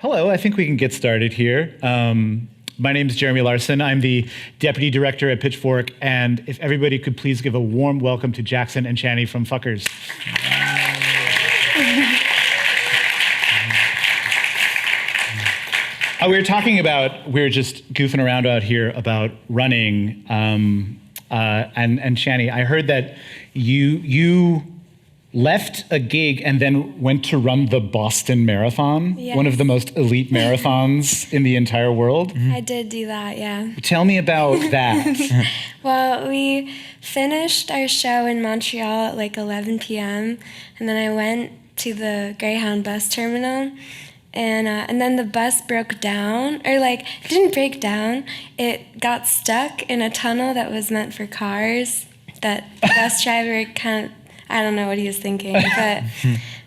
Hello, I think we can get started here. My name is Jeremy Larson. I'm the Deputy Director at Pitchfork, and if everybody could please give a warm welcome to Jackson and Channy from Fcukers. We were just goofing around out here about running, and Channy, I heard that you left a gig and then went to run the Boston Marathon, yes. One of the most elite marathons in the entire world. I did do that, yeah. Tell me about that. Well, we finished our show in Montreal at like 11 p.m. and then I went to the Greyhound bus terminal, and then the bus broke down, or like it didn't break down. It got stuck in a tunnel that was meant for cars. That the bus driver I don't know what he was thinking, but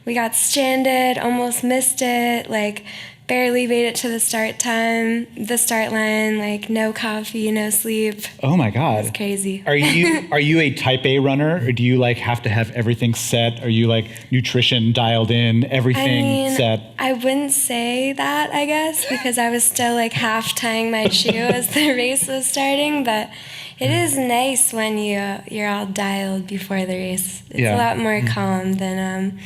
we got stranded, almost missed it, like barely made it to the start line, like no coffee, no sleep. Oh my God. It's crazy. Are you a type A runner, or do you like have to have everything set? Are you like nutrition dialed in, everything set? I wouldn't say that, I guess, because I was still like half tying my shoe as the race was starting, but it is nice when you're all dialed before the race. It's a lot more calm than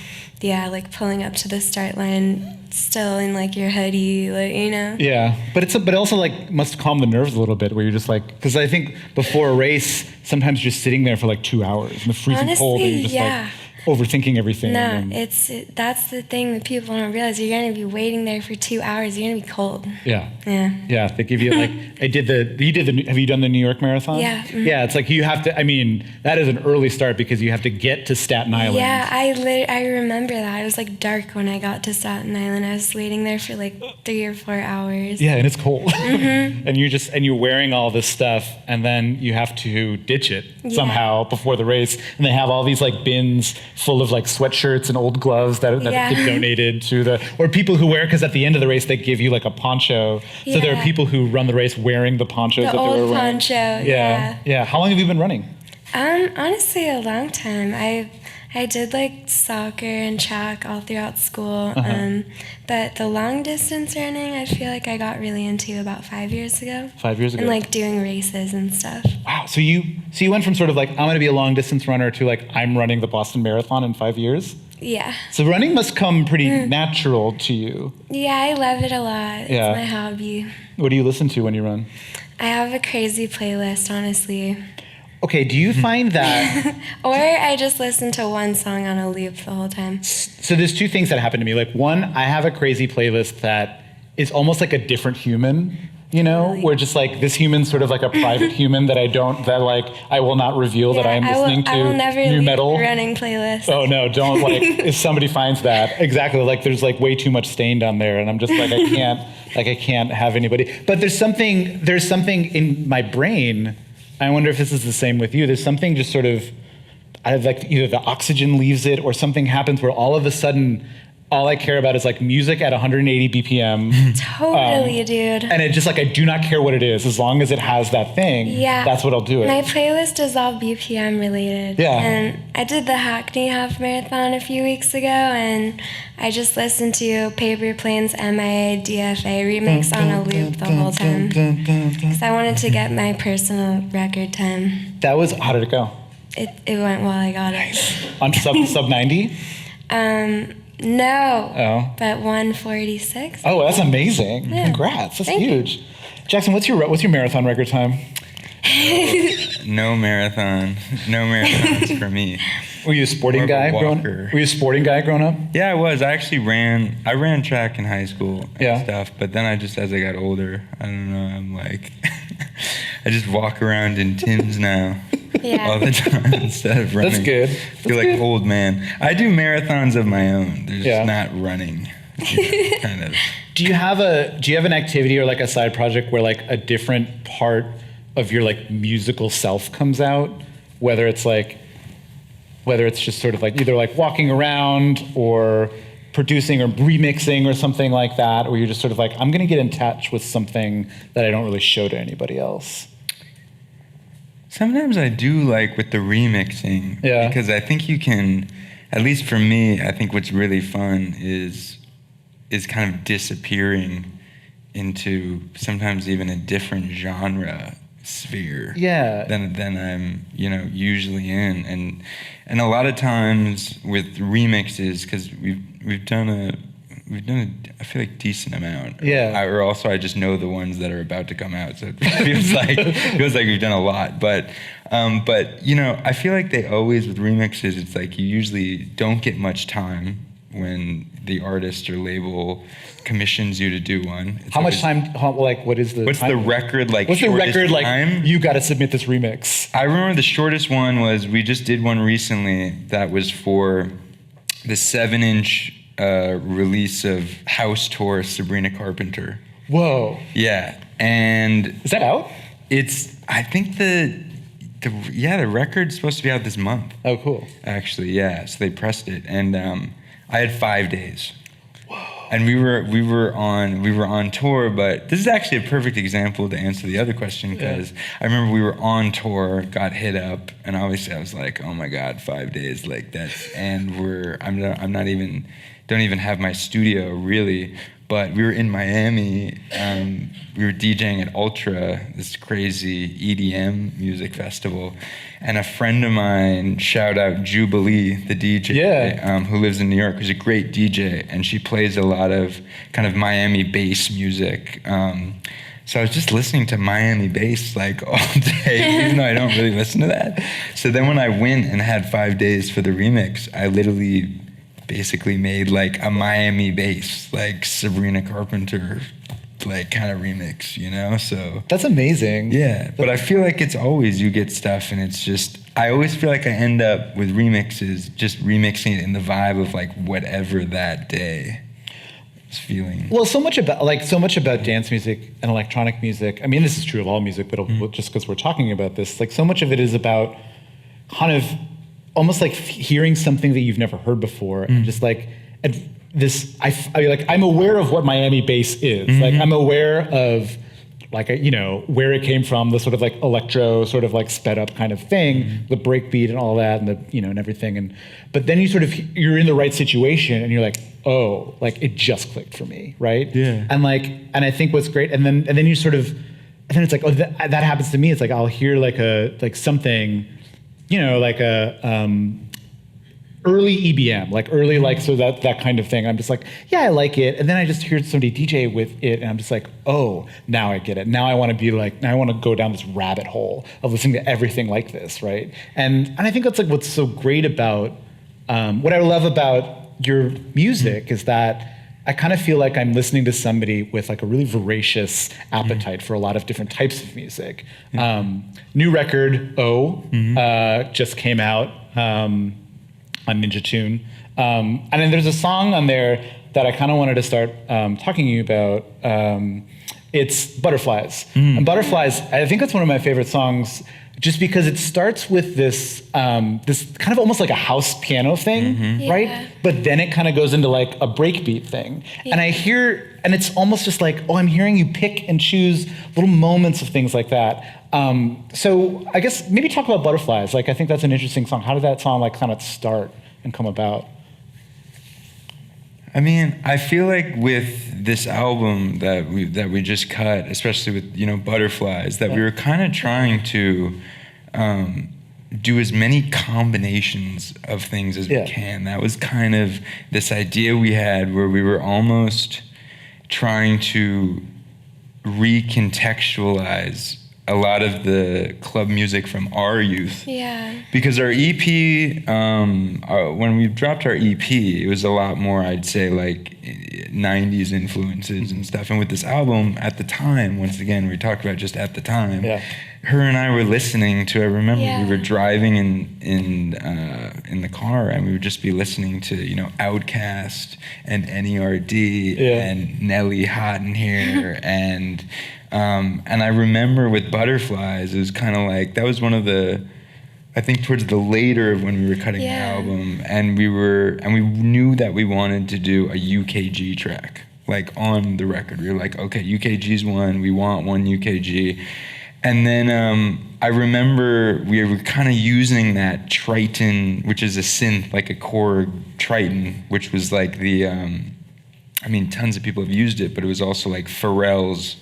like pulling up to the start line still in like your hoodie, like, you know. Yeah, but also like must calm the nerves a little bit, where you're just like, because I think before a race sometimes you're just sitting there for like 2 hours in the freezing cold, and you're just like overthinking everything. No, that's the thing that people don't realize. You're gonna be waiting there for 2 hours. You're gonna be cold. Yeah. They give you like have you done the New York Marathon? Yeah. Mm-hmm. Yeah, it's like you have to. I mean, that is an early start because you have to get to Staten Island. Yeah, I remember that. It was like dark when I got to Staten Island. I was waiting there for like 3 or 4 hours. Yeah, and it's cold. Mm-hmm. and you're wearing all this stuff, and then you have to ditch it somehow before the race. And they have all these like bins full of like sweatshirts and old gloves that get donated to or people who wear, because at the end of the race they give you like a poncho. So there are people who run the race wearing the ponchos that they were wearing. The old poncho, yeah. How long have you been running? Honestly, a long time. I did like soccer and track all throughout school, but the long distance running I feel like I got really into about 5 years ago. 5 years ago. And like doing races and stuff. Wow. So you went from sort of like, I'm going to be a long distance runner to like, I'm running the Boston Marathon in 5 years? Yeah. So running must come pretty natural to you. Yeah, I love it a lot. Yeah. It's my hobby. What do you listen to when you run? I have a crazy playlist, honestly. Okay, do you find that... Or I just listen to one song on a loop the whole time. So there's two things that happen to me. Like one, I have a crazy playlist that is almost like a different human, you know? Really? Where just like this human's sort of like a private human that I will not reveal that I am listening to I will never new leave metal. Running playlist. Oh no, don't like, if somebody finds that, exactly, like there's like way too much stained on there, and I'm just like, I can't have anybody. But there's something in my brain, I wonder if this is the same with you. There's something just sort of, like either the oxygen leaves it or something happens where all of a sudden, all I care about is like music at 180 BPM. Totally, dude. And it just like, I do not care what it is, as long as it has that thing, that's what I'll do it. My playlist is all BPM related. Yeah. And I did the Hackney Half Marathon a few weeks ago, and I just listened to Paper Plane's MIA DFA remix on a loop the whole time. Because I wanted to get my personal record time. How did it go? It went well, I got it. On sub 90? No. Oh. But 146. Oh, that's amazing. Yeah. Congrats. That's Thank huge. Jackson, what's your marathon record time? No marathons for me. Were you a sporting guy growing up? Yeah, I was. I actually ran track in high school and stuff, but then as I got older, I don't know, I'm like, I just walk around in Tim's now. Yeah. All the time instead of running. That's good. I feel like an old man. I do marathons of my own. They're just not running. Kind of. Do you have an activity or like a side project where like a different part of your like musical self comes out? Whether it's just sort of like either like walking around or producing or remixing or something like that, or you're just sort of like, I'm gonna get in touch with something that I don't really show to anybody else. Sometimes I do like with the remixing, because I think you can, at least for me, I think what's really fun is is kind of disappearing into sometimes even a different genre sphere than I'm usually in, and a lot of times with remixes, because we've done a I feel like decent amount. Or also I just know the ones that are about to come out, so it feels like we've done a lot. But I feel like they always, with remixes, it's like you usually don't get much time when the artist or label commissions you to do one. How much time? What is the? What's time? The record like? What's the record like? Time? You got to submit this remix. I remember the shortest one was, we just did one recently that was for the 7-inch release of House Tour Sabrina Carpenter. Whoa. Yeah, and is that out? I think the record's supposed to be out this month. Oh, cool. Actually, yeah. So they pressed it, and I had 5 days. Whoa. And we were on tour, but this is actually a perfect example to answer the other question, because I remember we were on tour, got hit up, and obviously I was like, oh my God, 5 days, like that's, and don't even have my studio really, but we were in Miami. We were DJing at Ultra, this crazy EDM music festival, and a friend of mine, shout out Jubilee, the DJ, who lives in New York, who's a great DJ, and she plays a lot of kind of Miami bass music. So I was just listening to Miami bass like all day, even though I don't really listen to that. So then when I went and had 5 days for the remix, I literally basically made like a Miami bass, like Sabrina Carpenter, like kind of remix, so. That's amazing. Yeah, but I feel like it's always, you get stuff and it's just, I always feel like I end up with remixes, just remixing it in the vibe of like whatever that day is feeling. Well, so much about dance music and electronic music, I mean, this is true of all music, but just because we're talking about this, like so much of it is about kind of almost like hearing something that you've never heard before, and just like this. I'm aware of what Miami bass is. Like I'm aware of where it came from, the sort of like electro, sort of like sped up kind of thing, the breakbeat and all that, and and everything. But then you're in the right situation, and you're like, oh, like it just clicked for me, right? Yeah. And I think what's great, and then you sort of, and then it's like, oh, that happens to me. It's like I'll hear like something. Like a early EBM, like early, like, so that kind of thing. I'm just like, yeah, I like it. And then I just heard somebody DJ with it, and I'm just like, oh, now I get it. Now I want to go down this rabbit hole of listening to everything like this, right? And I think that's like what's so great about, what I love about your music is that I kind of feel like I'm listening to somebody with like a really voracious appetite for a lot of different types of music. New record, just came out on Ninja Tune. And then there's a song on there that I kind of wanted to start talking to you about. It's Butterflies. And Butterflies, I think that's one of my favorite songs, just because it starts with this this kind of almost like a house piano thing, right? But then it kind of goes into like a breakbeat thing. And I hear, and it's almost just like, oh, I'm hearing you pick and choose little moments of things like that. So I guess maybe talk about Butterflies. Like, I think that's an interesting song. How did that song like kind of start and come about? I mean, I feel like with this album that we just cut, especially with Butterflies, that we were kind of trying to do as many combinations of things as we can. That was kind of this idea we had, where we were almost trying to recontextualize a lot of the club music from our youth. Yeah. Because our EP, when we dropped our EP, it was a lot more, I'd say, like 90s influences and stuff. And with this album, at the time, once again, we talked about just at the time, her and I were listening to, I remember we were driving in the car, and we would just be listening to, Outkast and NERD and Nelly Hot in Here and I remember with Butterflies, it was kind of like, that was one of the, I think towards the later of when we were cutting the album, and we knew that we wanted to do a UKG track, like on the record. We were like, okay, UKG's one, we want one UKG. And then I remember we were kind of using that Triton, which is a synth, like a Korg Triton, which was like the, I mean, tons of people have used it, but it was also like Pharrell's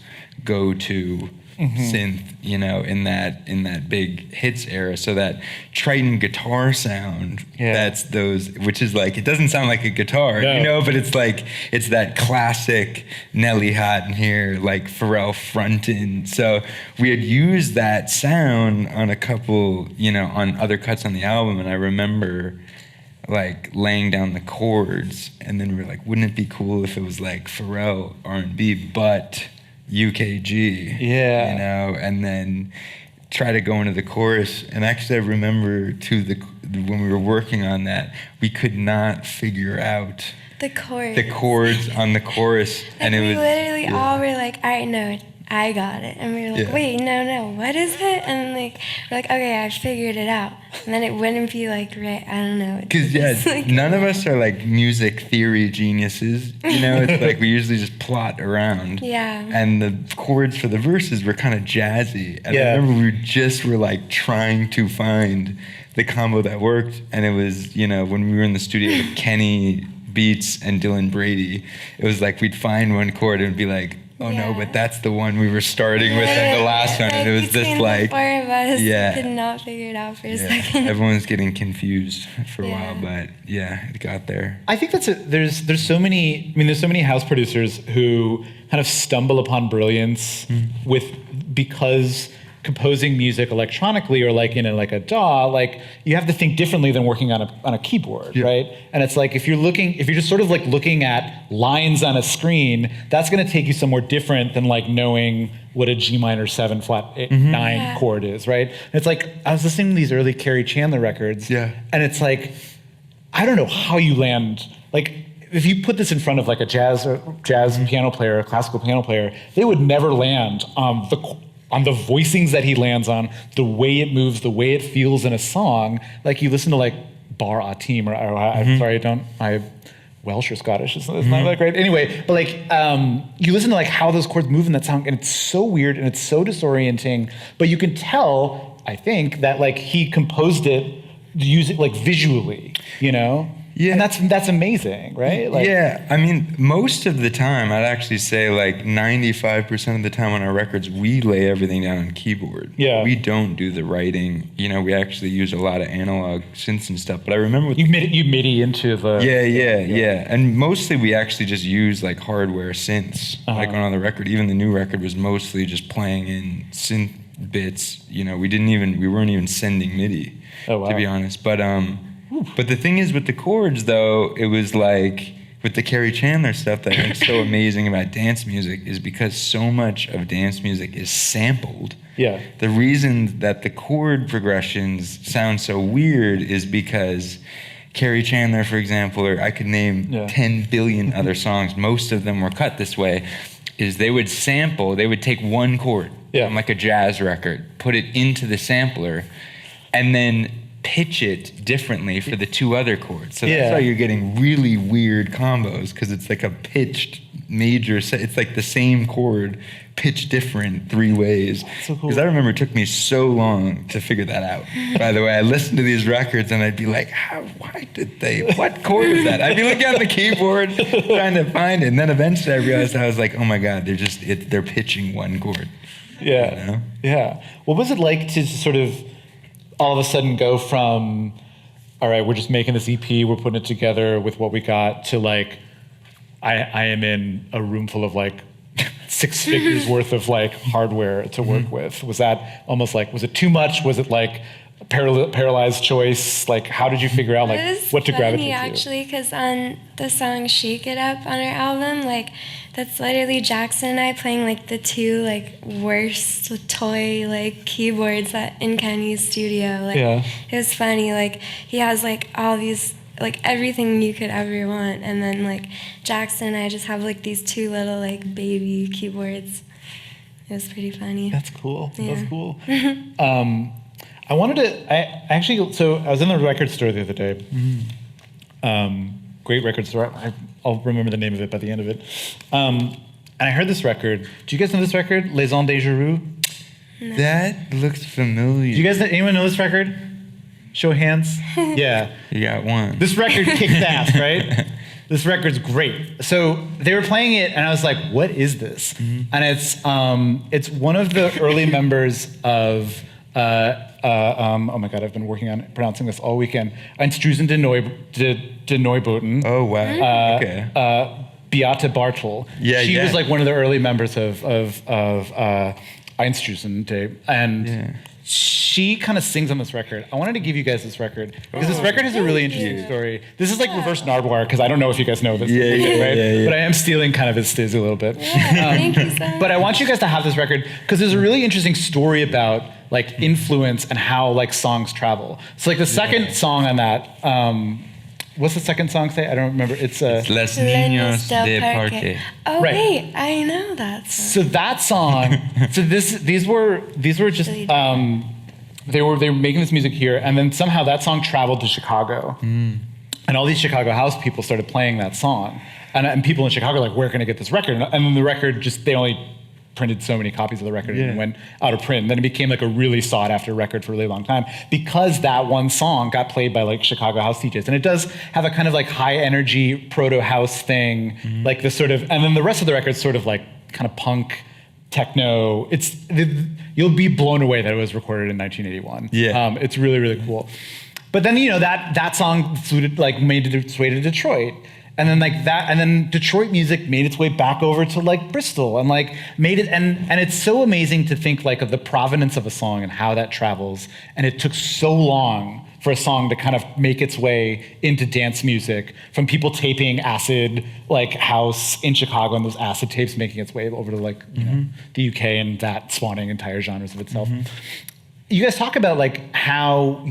go-to synth, you know, in that big hits era. So that Triton guitar sound, that's those, which is like, it doesn't sound like a guitar, you know, but it's like, it's that classic Nelly hot in here, like Pharrell frontin'. So we had used that sound on a couple, you know, on other cuts on the album, and I remember like laying down the chords, and then we were like, wouldn't it be cool if it was like Pharrell R&B, but UKG, you know, and then try to go into the chorus. And actually I remember too, when we were working on that, we could not figure out the chords on the chorus. Like, and it we was literally all were like, all right, no, I got it. And we were like, wait, no, what is it? And like, we're like, okay, I figured it out. And then it wouldn't be like, right, I don't know. Because like, none of us are like music theory geniuses, you know. It's like we usually just plot around. Yeah. And the chords for the verses were kind of jazzy. And I remember we were like trying to find the combo that worked. And it was, you know, when we were in the studio with Kenny Beats and Dylan Brady, it was like we'd find one chord and be like, oh no, but that's the one we were starting with in the last one. And it was just like, the four of us, we could not figure it out for a second. Everyone's getting confused for a while, but it got there. I think there's so many house producers who kind of stumble upon brilliance because composing music electronically or like in a DAW, like you have to think differently than working on a keyboard, right? And it's like if you're just sort of like looking at lines on a screen, that's going to take you somewhere different than like knowing what a G minor 7 flat 9 chord is, right? And it's like I was listening to these early Kerry Chandler records, and it's I don't know how you land like. If you put this in front of like a jazz piano player, a classical piano player, they would never land on the voicings that he lands on, the way it moves, the way it feels in a song. Like you listen to like Bar Atim, I'm sorry, my Welsh or Scottish is not that great. Anyway, but like you listen to like how those chords move in that song, and it's so weird and it's so disorienting. But you can tell, I think, that like he composed it using like visually, you know. Yeah, and that's amazing, right? Like, I mean, most of the time, I'd actually say like 95% of the time on our records, we lay everything down on keyboard. Yeah, we don't do the writing. You know, we actually use a lot of analog synths and stuff. But I remember you MIDI into the and mostly we actually just use like hardware synths. Like on the record, even the new record was mostly just playing in synth bits. You know, we weren't even sending MIDI, to be honest. But the thing is with the chords, though, it was like with the Kerry Chandler stuff that I think is so amazing about dance music is because so much of dance music is sampled. Yeah. The reason that the chord progressions sound so weird is because Kerry Chandler, for example, or I could name 10 billion other songs, most of them were cut this way, is they would take one chord from like a jazz record, put it into the sampler, and then pitch it differently for the two other chords. So that's why you're getting really weird combos, because it's like a pitched major it's like the same chord pitched different 3 ways. So cool. Because I remember it took me so long to figure that out. By the way, I listened to these records and I'd be like, what chord is that? I'd be looking on the keyboard trying to find it, and then eventually I realized, I was like, oh my God, they're pitching one chord. Yeah. You know? Yeah. What was it like to sort of all of a sudden go from, all right, we're just making this EP, we're putting it together with what we got, to like, I am in a room full of like 6 figures worth of like hardware to work with? Was that almost like, was it too much? Was it like a paralyzed choice? Like, how did you figure out like what to gravitate to? Actually, because on the song Shake It Up on our album, like that's literally Jackson and I playing like the 2 like worst toy like keyboards in Kenny's studio. Like it was funny. Like he has like all these like everything you could ever want, and then like Jackson and I just have like these 2 little like baby keyboards. It was pretty funny. That's cool. Yeah. That's cool. I was in the record store the other day. Great record store. I'll remember the name of it by the end of it. And I heard this record. Do you guys know this record, Les Ans Dangereux? No. That looks familiar. Do you guys, anyone know this record? Show of hands. Yeah. You got one. This record kicked ass, right? this record's great. So they were playing it, and I was like, what is this? And it's one of the early members of, oh my God, I've been working on pronouncing this all weekend. Einstürzende de Neubauten. Oh, wow. Okay. Beate Bartel. She was like one of the early members of Einstürzende. And she kind of sings on this record. I wanted to give you guys this record because this record has a really interesting story. This is like reverse Nardwuar because I don't know if you guys know this. But I am stealing kind of his stizzy a little bit. Thank you so much. But I want you guys to have this record because there's a really interesting story about like influence and how like songs travel. So like the second song on that, what's the second song say? I don't remember. It's Les Niños de Parque. Oh wait, I know that song. So that song. So these were just they were making this music here, and then somehow that song traveled to Chicago, and all these Chicago house people started playing that song, and people in Chicago were like, where can I get this record? And then the record they only printed so many copies of the record and it went out of print. And then it became like a really sought after record for a really long time because that one song got played by like Chicago house DJs. And it does have a kind of like high energy proto house thing, like this sort of, and then the rest of the record's sort of like kind of punk, techno. You'll be blown away that it was recorded in 1981. It's really, really cool. But then, that song made its way to Detroit. And then and then Detroit music made its way back over to like Bristol and like made it, and it's so amazing to think like of the provenance of a song and how that travels. And it took so long for a song to kind of make its way into dance music from people taping acid like house in Chicago and those acid tapes making its way over to like the UK and that spawning entire genres of itself. You guys talk about like how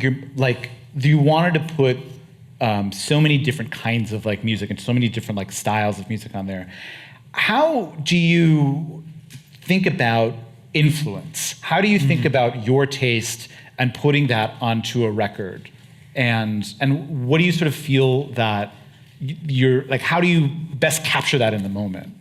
you wanted to put so many different kinds of like music and so many different like styles of music on there. How do you think about influence? How do you think about your taste and putting that onto a record? And what do you sort of feel that you're like, how do you best capture that in the moment?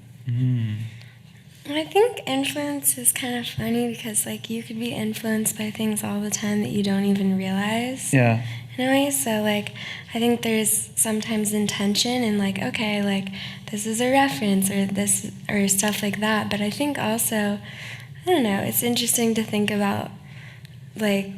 I think influence is kind of funny because like you could be influenced by things all the time that you don't even realize. Yeah. In a way, so like I think there's sometimes intention and like, okay, like this is a reference or this or stuff like that. But I think also, I don't know, it's interesting to think about like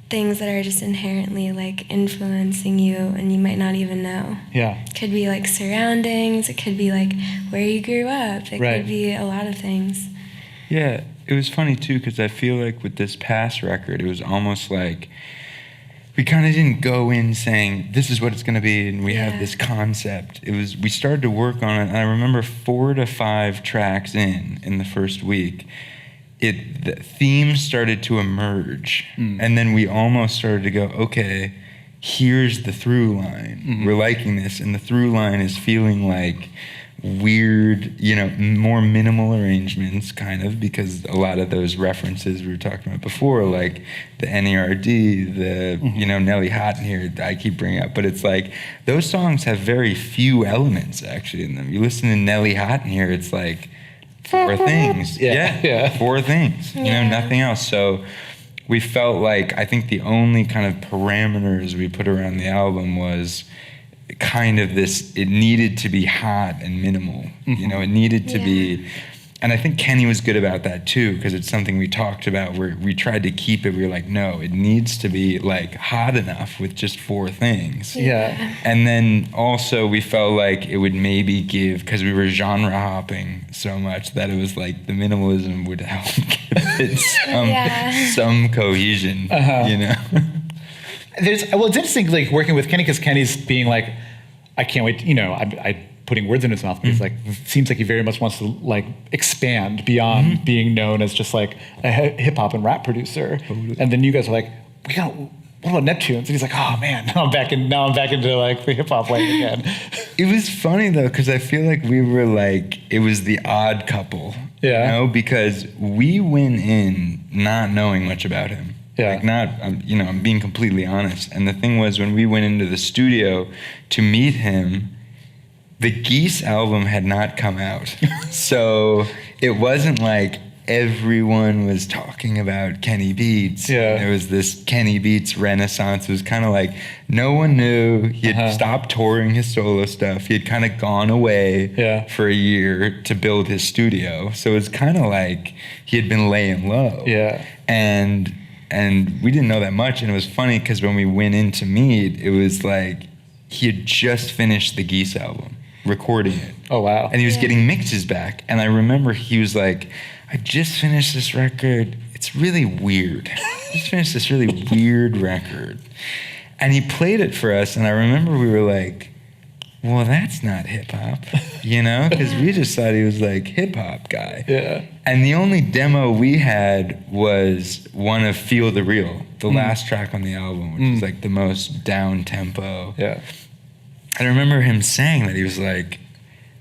things that are just inherently like influencing you and you might not even know. Yeah. It could be like surroundings, it could be like where you grew up, it could be a lot of things. Yeah, it was funny too because I feel like with this past record, it was almost like we kind of didn't go in saying this is what it's going to be and we have this concept. We started to work on it, and I remember 4 to 5 tracks in the first week, the themes started to emerge, and then we almost started to go, okay, here's the through line. We're liking this, and the through line is feeling like weird, more minimal arrangements, kind of, because a lot of those references we were talking about before, like the NERD, the Nelly Houghton here, I keep bringing up, but it's like those songs have very few elements actually in them. You listen to Nelly Houghton here, it's like 4 things, 4 things, nothing else. So we felt like I think the only kind of parameters we put around the album was kind of this, it needed to be hot and minimal, it needed to be, and I think Kenny was good about that too, because it's something we talked about where we tried to keep it, we were like, no, it needs to be like hot enough with just 4 things. And then also we felt like it would maybe give, because we were genre hopping so much, that it was like the minimalism would help give it some cohesion, Well, it's interesting, like working with Kenny, because Kenny's being like, I can't wait. I putting words in his mouth, but he's like, seems like he very much wants to like expand beyond being known as just like a hip hop and rap producer. And then you guys are like, what about Neptunes? And he's like, oh man, now I'm back into like the hip hop lane again. It was funny though, because I feel like we were like, it was the odd couple, because we went in not knowing much about him. Like I'm being completely honest. And the thing was, when we went into the studio to meet him, the Geese album had not come out. So it wasn't like, everyone was talking about Kenny Beats. Yeah. There was this Kenny Beats renaissance. It was kind of like no one knew. He had stopped touring his solo stuff. He had kind of gone away for a year to build his studio. So it's kind of like he had been laying low. Yeah. And we didn't know that much. And it was funny because when we went in to meet, it was like he had just finished the Geese album, recording it. Oh, wow. And he was getting mixes back. And I remember he was like, I just finished this record. It's really weird. I just finished this really weird record. And he played it for us. And I remember we were like, well, that's not hip hop, you know? Because we just thought he was like hip hop guy. Yeah. And the only demo we had was one of Feel the Real, the last track on the album, which is like the most down tempo. Yeah. I remember him saying that. He was like,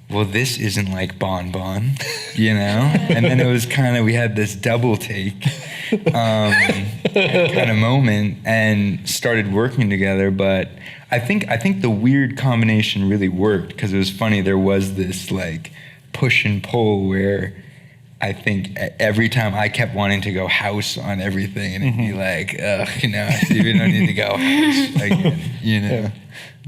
well, this isn't like Bon Bon, you know? And then it was kind of, we had this double take kind of moment and started working together. But I think the weird combination really worked because it was funny. There was this like push and pull where I think every time I kept wanting to go house on everything and it'd be like, ugh, you know, we don't need to go house again, you know? Yeah.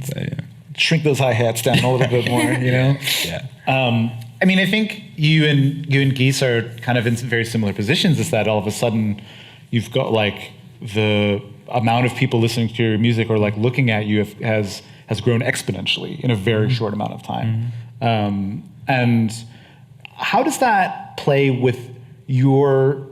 So, yeah. Shrink those hi-hats down a little bit more, you know? Yeah. I mean, I think you and Geese are kind of in very similar positions. Is that all of a sudden you've got like the amount of people listening to your music or like looking at you has grown exponentially in a very short amount of time. And how does that play with how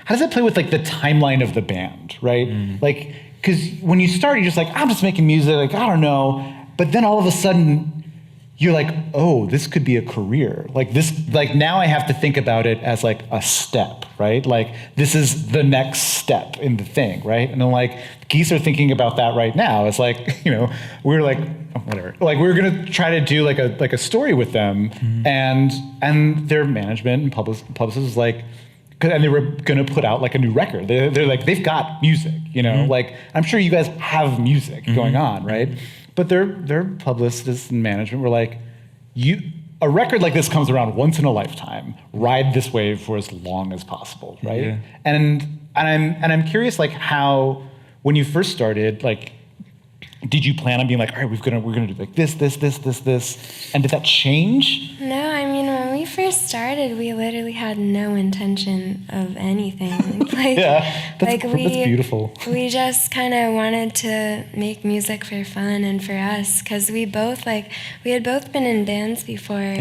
does that play with like the timeline of the band, right? Like, because when you start, you're just like, I'm just making music, like, I don't know. But then all of a sudden, you're like, oh, this could be a career. Like this, like now I have to think about it as like a step, right? Like this is the next step in the thing, right? And then like Geese are thinking about that right now. It's like, you know, we're like, whatever. Like we're gonna try to do like a story with them, and their management and publicists was like, and they were gonna put out like a new record. They're like, they've got music, you know? Like I'm sure you guys have music going on, right? But their publicists and management were like, a record like this comes around once in a lifetime. Ride this wave for as long as possible, right? Yeah. And I'm curious, like how when you first started, like, did you plan on being like, all right, we're gonna do like this, and did that change? No, I mean when we first started, we literally had no intention of anything. Like, that's beautiful. We just kind of wanted to make music for fun and for us, because we had both been in bands before,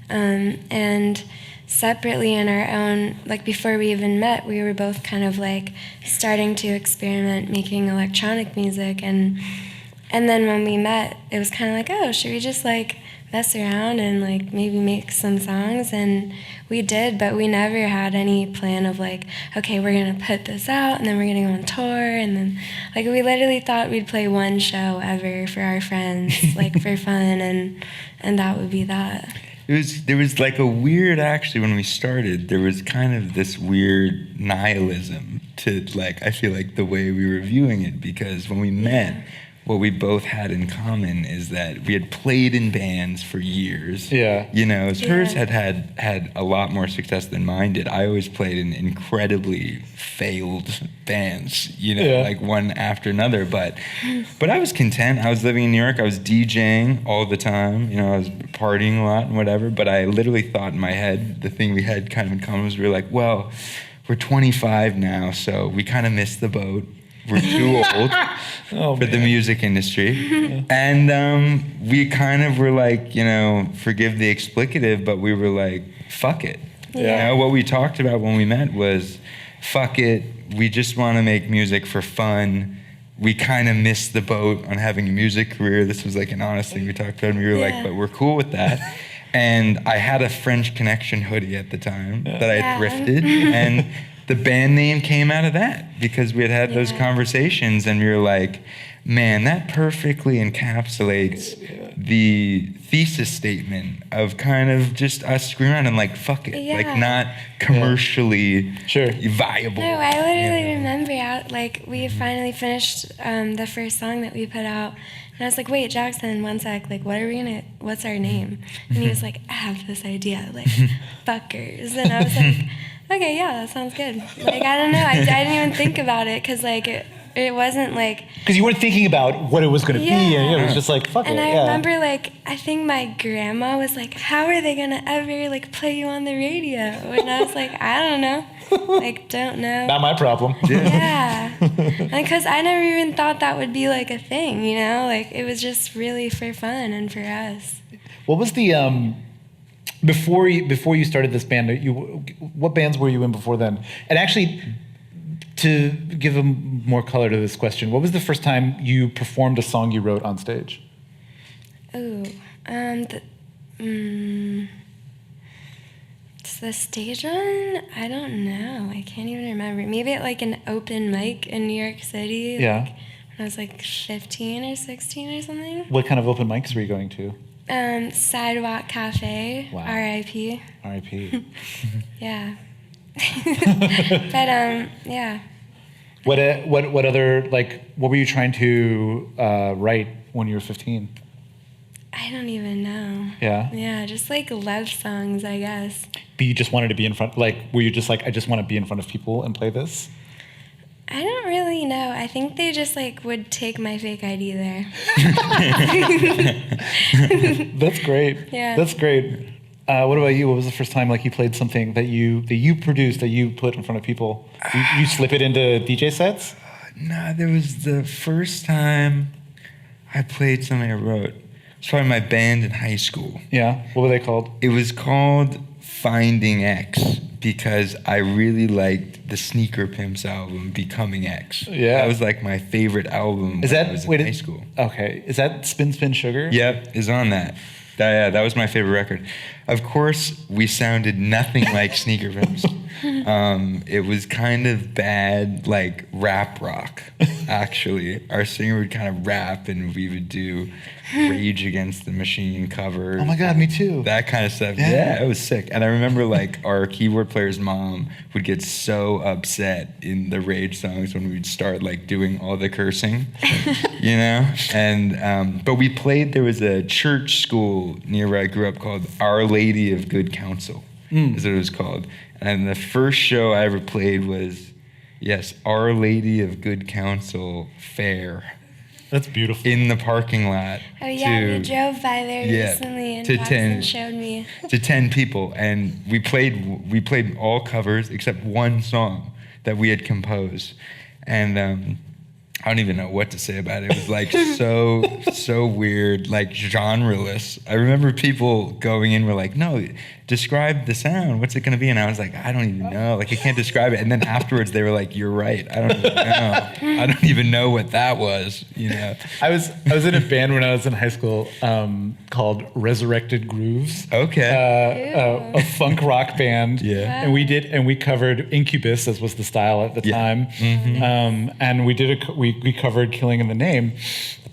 and separately in our own, like before we even met, we were both kind of like starting to experiment making electronic music, and then when we met, it was kind of like, oh, should we just like mess around and like maybe make some songs? And we did, but we never had any plan of like, okay, we're gonna put this out and then we're gonna go on tour, and then like we literally thought we'd play one show ever for our friends, like for fun, and that would be that. There was like a weird, actually, when we started, there was kind of this weird nihilism to like, I feel like the way we were viewing it, because when we met, what we both had in common is that we had played in bands for years. Yeah. You know, hers had a lot more success than mine did. I always played in incredibly failed bands, you know, like one after another. But I was content. I was living in New York. I was DJing all the time. You know, I was partying a lot and whatever. But I literally thought in my head, the thing we had kind of in common was we were like, well, we're 25 now, so we kind of missed the boat. We're too old for the music industry. And we kind of were like, you know, forgive the explicative, but we were like, fuck it. You know, what we talked about when we met was, fuck it, we just want to make music for fun. We kind of missed the boat on having a music career. This was like an honest thing we talked about, and we were like, but we're cool with that. And I had a French Connection hoodie at the time that I had thrifted, and the band name came out of that because we had those conversations, and we were like, man, that perfectly encapsulates the thesis statement of kind of just us screwing around and like, fuck it. Yeah. Like not commercially Sure. viable. No, I literally remember like we finally finished the first song that we put out. And I was like, wait, Jackson, one sec, like, what's our name? And he was like, I have this idea, like, Fcukers. And I was like, okay, yeah, that sounds good. Like, I don't know, I didn't even think about it, because, like, it wasn't, like... Because you weren't thinking about what it was going to be, and it was just like, fuck and it, I remember, like, I think my grandma was like, how are they going to ever, like, play you on the radio? And I was like, I don't know. Like, don't know. Not my problem. Yeah. Because I never even thought that would be, like, a thing, you know? Like, it was just really for fun and for us. What was the... Before you started this band, what bands were you in before then? And actually, to give more color to this question, what was the first time you performed a song you wrote on stage? Oh, the stage one? I don't know. I can't even remember. Maybe at like an open mic in New York City. Yeah. Like, when I was like 15 or 16 or something. What kind of open mics were you going to? Sidewalk Cafe. Wow. R.I.P. R.I.P. Yeah. But yeah. What other, like, what were you trying to write when you were 15? I don't even know. Yeah? Yeah, just like love songs, I guess. But you just wanted to be in front, like, were you just like, I just want to be in front of people and play this? I don't really know. I think they just like would take my fake ID there. That's great. Yeah. That's great. What about you? What was the first time like you played something that you produced that you put in front of people? You slip it into DJ sets? No, there was the first time I played something I wrote. It's probably my band in high school. Yeah. What were they called? It was called Finding X because I really liked the Sneaker Pimps album, Becoming X. Yeah. That was like my favorite album when I was in high school. Okay. Is that Spin Spin Sugar? Yep, is on that. That was my favorite record. Of course, we sounded nothing like Sneaker Pimps. It was kind of bad, like rap rock, actually. Our singer would kind of rap and we would do Rage Against the Machine covers. Oh my God, me too. That kind of stuff. Yeah, it was sick. And I remember like our keyboard player's mom would get so upset in the Rage songs when we'd start like doing all the cursing, you know? And, but we played, there was a church school near where I grew up called Our Lady of Good Counsel, is what it was called. And the first show I ever played was, yes, Our Lady of Good Counsel Fair. That's beautiful. In the parking lot. Oh yeah, we drove by there recently and Jackson showed me. To 10 people, and we played all covers except one song that we had composed, and I don't even know what to say about it. It was like so weird, like genreless. I remember people going in were like, no, describe the sound. What's it going to be? And I was like, I don't even know. Like, I can't describe it. And then afterwards they were like, you're right. I don't even know. I don't even know what that was, you know. I was in a band when I was in high school called Resurrected Grooves. Okay. A funk rock band. Yeah. And we covered Incubus, as was the style at the time. Mm-hmm. And we covered Killing in the Name.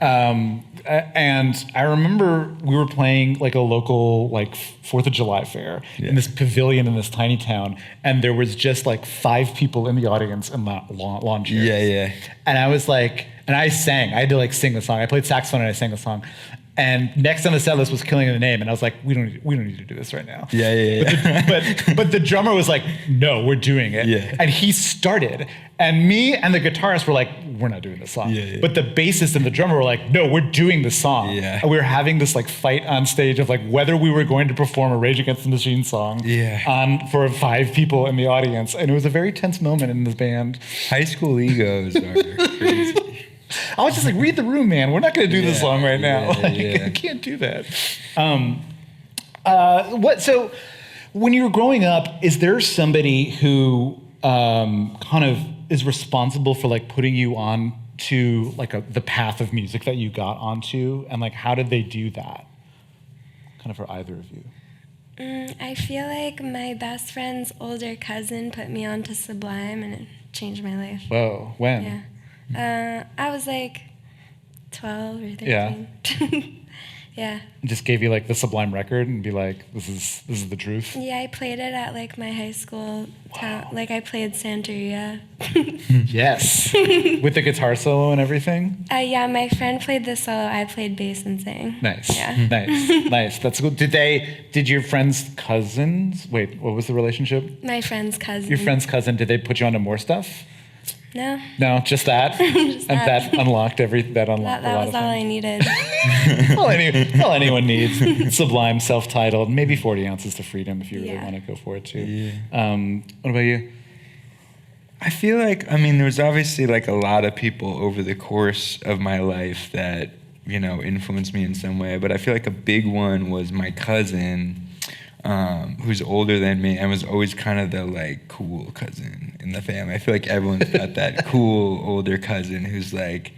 And I remember we were playing like a local like 4th of July fair in this pavilion in this tiny town, and there was just like 5 people in the audience in the lawn chairs. Yeah. And I was like, and I sang. I had to like sing the song. I played saxophone and I sang the song. And next on the set list was Killing in the Name, and I was like, we don't need to do this right now. Yeah. But the drummer was like, no, we're doing it. Yeah. And he started, and me and the guitarist were like, we're not doing this song. Yeah. But the bassist and the drummer were like, no, we're doing the song. Yeah. And we were having this like fight on stage of like whether we were going to perform a Rage Against the Machine song for 5 people in the audience, and it was a very tense moment in this band. High school egos are crazy. I was just like, read the room, man. We're not going to do this song right now. I can't do that. So when you were growing up, is there somebody who kind of is responsible for like putting you on to like the path of music that you got onto? And like, how did they do that? Kind of for either of you. I feel like my best friend's older cousin put me on to Sublime, and it changed my life. Whoa, when? Yeah. I was like 12 or 13. Yeah. Yeah. Just gave you like the Sublime record and be like, this is the truth. Yeah, I played it at like my high school town. Like I played Santeria. Yes. With the guitar solo and everything? Yeah, my friend played the solo. I played bass and sang. Nice. Yeah. Nice. That's cool. Did your friend's cousins, wait, what was the relationship? My friend's cousin. Your friend's cousin, did they put you onto more stuff? No. No, just that? Just and that. that unlocked everything? That unlocked That a lot was of all things. I needed. all anyone needs. Sublime, self-titled, maybe 40 ounces to freedom if you really want to go for it too. Yeah. What about you? I feel like, there was obviously like a lot of people over the course of my life that, influenced me in some way, but I feel like a big one was my cousin, who's older than me and was always kind of the like cool cousin in the family. I feel like everyone's got that cool older cousin who's like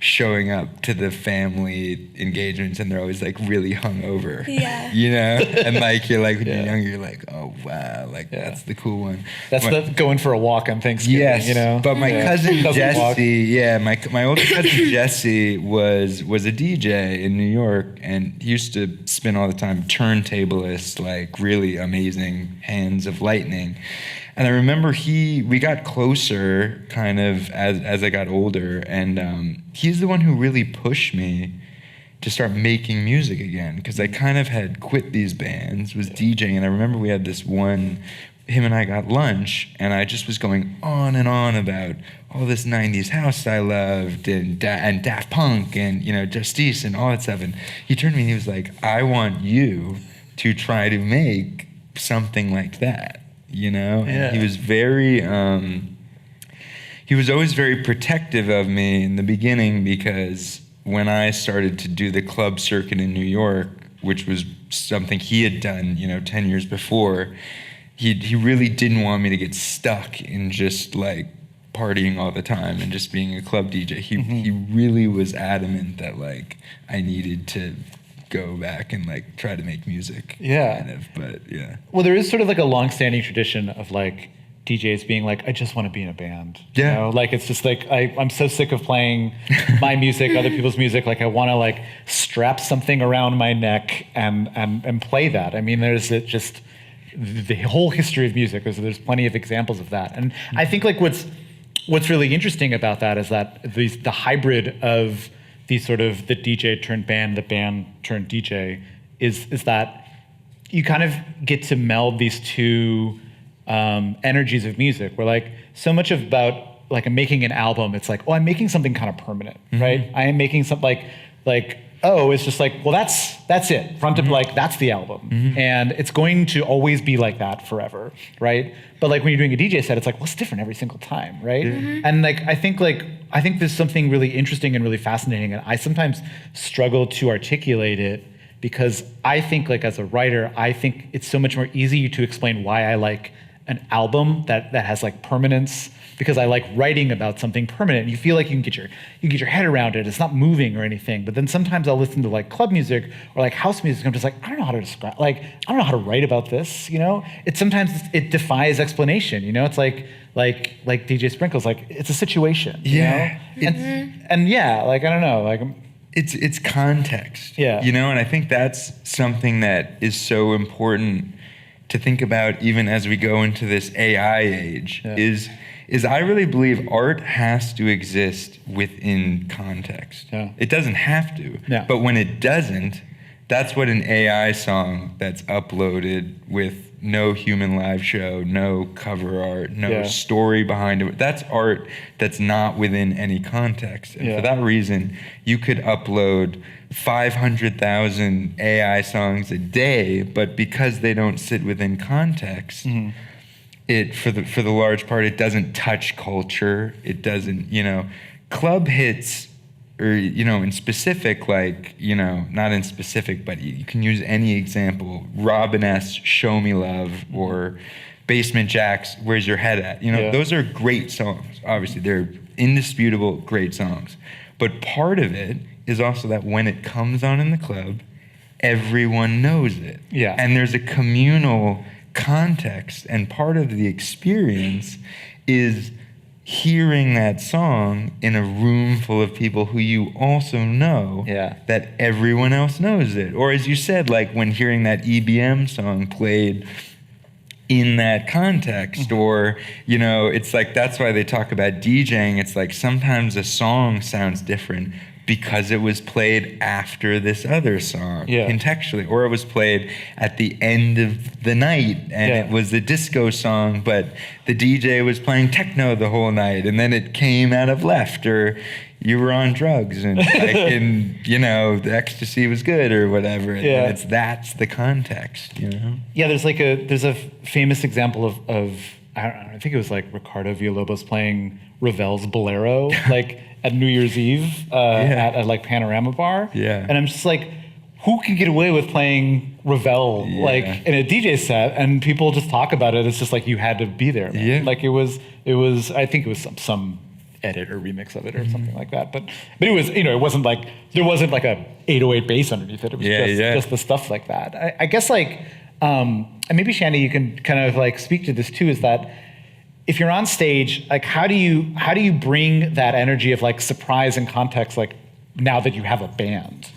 showing up to the family engagements and they're always like really hungover. Yeah. And like you're like when you're younger, you're like, oh wow, like that's the cool one. That's the going for a walk on Thanksgiving. Yes, but my cousin Jesse, my older cousin Jesse was a DJ in New York, and he used to spin all the time, turntablist, like really amazing hands of lightning. And I remember we got closer kind of as I got older, and he's the one who really pushed me to start making music again, because I kind of had quit these bands, was DJing, and I remember we had this one, him and I got lunch, and I just was going on and on about all this 90s house I loved, and Daft Punk, and Justice, and all that stuff, and he turned to me and he was like, I want you to try to make something like that. And he was very he was always very protective of me in the beginning, because when I started to do the club circuit in New York, which was something he had done 10 years before, he really didn't want me to get stuck in just like partying all the time and just being a club DJ. He really was adamant that like I needed to go back and like try to make music. Well, there is sort of like a long-standing tradition of like DJs being like, I just want to be in a band. Like it's just like I'm so sick of playing my music, other people's music. Like I want to like strap something around my neck and play that. There's just the whole history of music. There's plenty of examples of that, and I think like what's really interesting about that is that the hybrid of the sort of the DJ turned band, the band turned DJ, is that you kind of get to meld these two energies of music. Where like so much about like I'm making an album, it's like, oh, I'm making something kind of permanent, right? I am making something like oh, it's just like, well, that's it. Front of like that's the album, and it's going to always be like that forever, right? But like when you're doing a DJ set, it's like, well, it's different every single time, right? And like I think there's something really interesting and really fascinating, and I sometimes struggle to articulate it because I think like as a writer, I think it's so much more easy to explain why I like an album that has like permanence, because I like writing about something permanent. You feel like you can get your head around it. It's not moving or anything. But then sometimes I'll listen to like club music or like house music. I'm just like, I don't know how to describe. Like I don't know how to write about this. Sometimes it defies explanation. It's like DJ Sprinkles. Like it's a situation. And yeah, like I don't know. Like it's context. Yeah. And I think that's something that is so important to think about even as we go into this AI age. Is I really believe art has to exist within context. It doesn't have to, but when it doesn't, that's what an AI song that's uploaded with no human live show, no cover art, no story behind it, that's art that's not within any context. And for that reason, you could upload 500,000 AI songs a day, but because they don't sit within context, it for the large part, it doesn't touch culture. It doesn't, club hits, or in specific, like not in specific, but you can use any example. Robin S. "Show Me Love" or Basement Jaxx, "Where's Your Head At?" Those are great songs. Obviously, they're indisputable great songs. But part of it is also that when it comes on in the club, everyone knows it. And there's a communal context, and part of the experience is hearing that song in a room full of people who you also know, that everyone else knows it. Or as you said, like when hearing that EBM song played in that context, or, you know, it's like, that's why they talk about DJing. It's like sometimes a song sounds different because it was played after this other song contextually, or it was played at the end of the night and it was a disco song, but the DJ was playing techno the whole night, and then it came out of left, or you were on drugs and, like, and you know, the ecstasy was good or whatever. And that's the context, you know? Yeah, there's a famous example of I don't know, I think it was like Ricardo Villalobos playing Ravel's Bolero, like at New Year's Eve at like Panorama Bar. And I'm just like, who can get away with playing Ravel like in a DJ set? And people just talk about it. It's just like, you had to be there, man. Like it was, I think it was some edit or remix of it or something like that. But it was, you know, it wasn't like, there wasn't like a 808 bass underneath it. It was just the stuff like that. I guess like, and maybe Channy, you can kind of like speak to this too, is that if you're on stage, like how do you bring that energy of like surprise and context, like now that you have a band?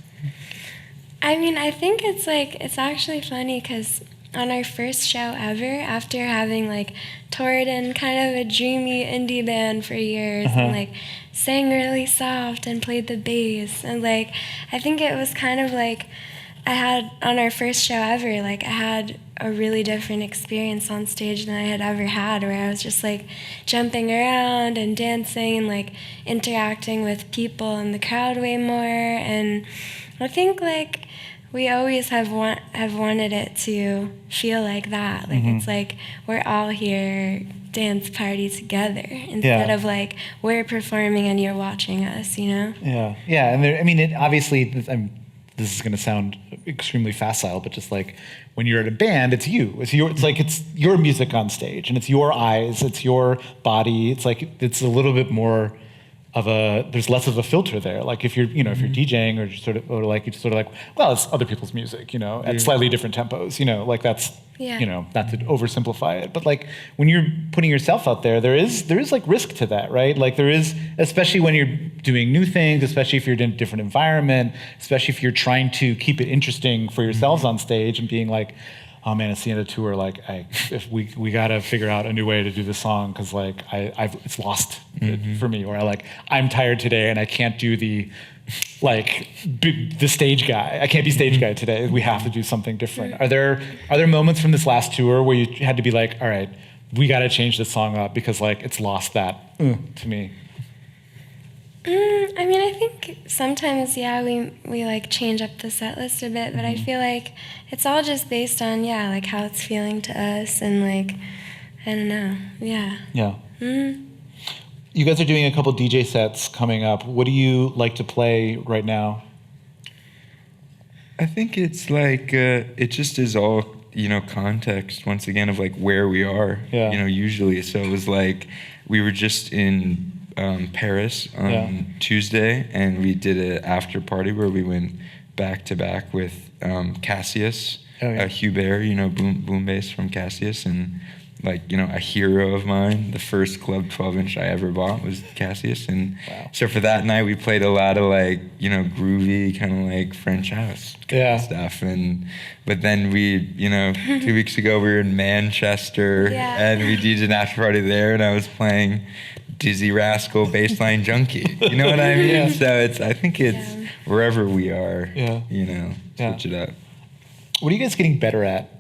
I mean, I think it's actually funny because on our first show ever, after having like toured in kind of a dreamy indie band for years and like sang really soft and played the bass, and like I think it was kind of like I had on our first show ever, like I had a really different experience on stage than I had ever had, where I was just like jumping around and dancing and like interacting with people in the crowd way more. And I think like we always have wanted it to feel like that. Like it's like we're all here dance party together instead of like we're performing and you're watching us, you know? Yeah, and there, I mean, it obviously, this is going to sound extremely facile, but just like when you're in a band, it's you. It's your music on stage, and it's your eyes, it's your body. It's like it's a little bit more of there's less of a filter there. Like if you're DJing or just sort of like, well, it's other people's music, you know, at slightly different tempos, you know, like that's, you know, not to oversimplify it, but like when you're putting yourself out there, there is like risk to that, right? Like there is, especially when you're doing new things, especially if you're in a different environment, especially if you're trying to keep it interesting for yourselves on stage and being like, oh man, it's the end of the tour. Like, if we gotta figure out a new way to do this song because like it's lost for me, or I'm tired today and I can't do the stage guy. I can't be stage guy today. We have to do something different. Are there moments from this last tour where you had to be like, all right, we gotta change this song up because like it's lost that to me? I mean, I think sometimes, we like change up the set list a bit, but I feel like it's all just based on, like how it's feeling to us and like, I don't know, Yeah. You guys are doing a couple DJ sets coming up. What do you like to play right now? I think it's like, it just is all, you know, context once again of like where we are, you know, usually. So it was like, we were just in Paris on Tuesday, and we did an after party where we went back to back with Cassius, Hubert, you know, boom bass from Cassius, and like, you know, a hero of mine. The first club 12-inch I ever bought was Cassius, and so for that night we played a lot of like, you know, groovy kind of like French house stuff, but then we, you know, 2 weeks ago we were in Manchester and we did an after party there, and I was playing Dizzy Rascal Bassline Junkie. You know what I mean? So I think it's wherever we are, you know, switch it up. What are you guys getting better at